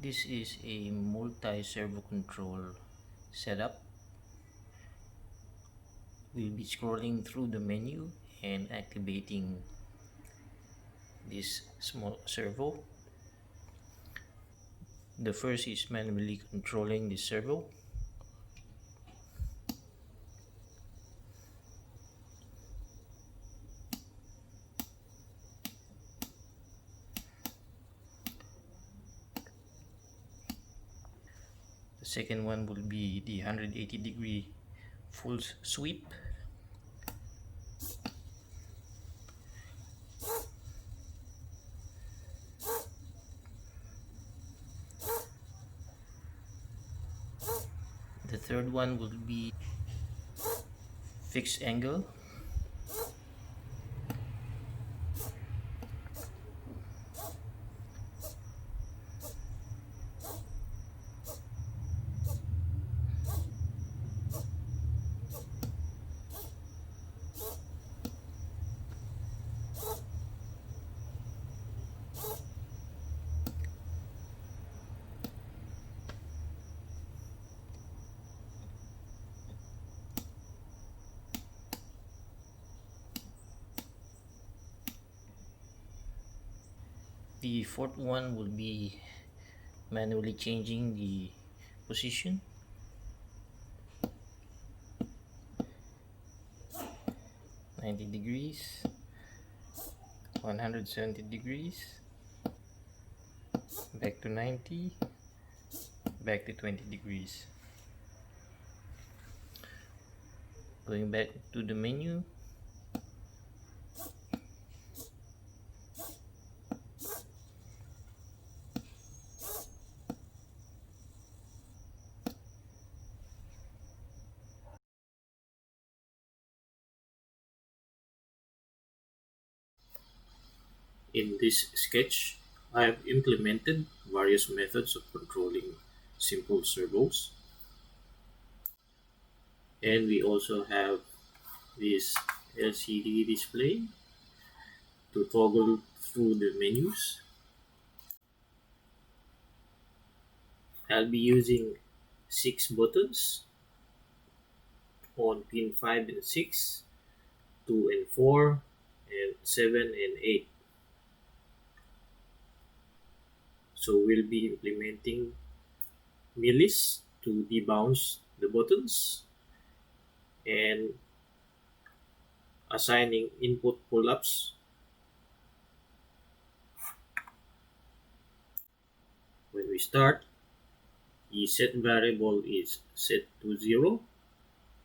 This is a multi-servo control setup. We'll be scrolling through the menu and activating this small servo. The first is manually controlling the servo. The second one will be the 180-degree full sweep. The third one will be fixed angle. The fourth one will be manually changing the position. "90 degrees, 170 degrees, back to 90, back to 20 degrees. Going back to the menu, in this sketch, I have implemented various methods of controlling simple servos, and we also have this LCD display to toggle through the menus. I'll be using 6 buttons on pin 5 and 6, 2 and 4, and 7 and 8. So we'll be implementing millis to debounce the buttons and assigning input pull-ups. When we start, the set variable is set to 0,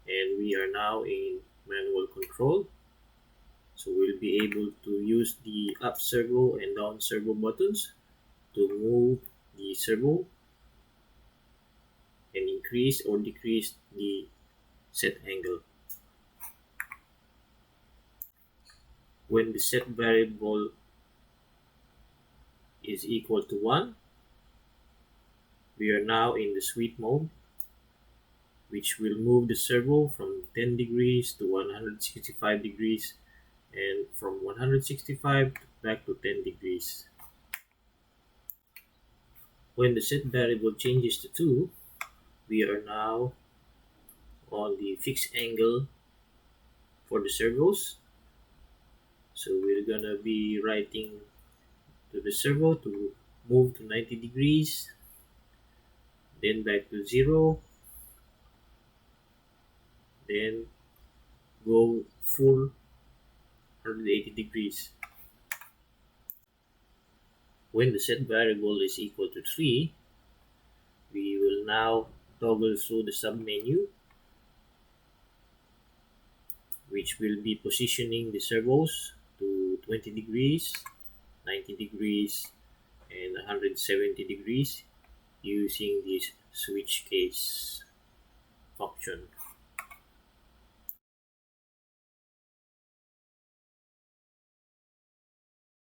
and we are now in manual control. So we'll be able to use the up servo and down servo buttons to move the servo and increase or decrease the set angle. When the set variable is equal to 1, we are now in the sweep mode, which will move the servo from 10 degrees to 165 degrees and from 165 back to 10 degrees. When the set variable changes to 2, we are now on the fixed angle for the servos. So we're gonna be writing to the servo to move to 90 degrees, then back to 0, then go full 180 degrees. When the set variable is equal to 3, we will now toggle through the submenu, which will be positioning the servos to 20 degrees, 90 degrees, and 170 degrees using this switch case function.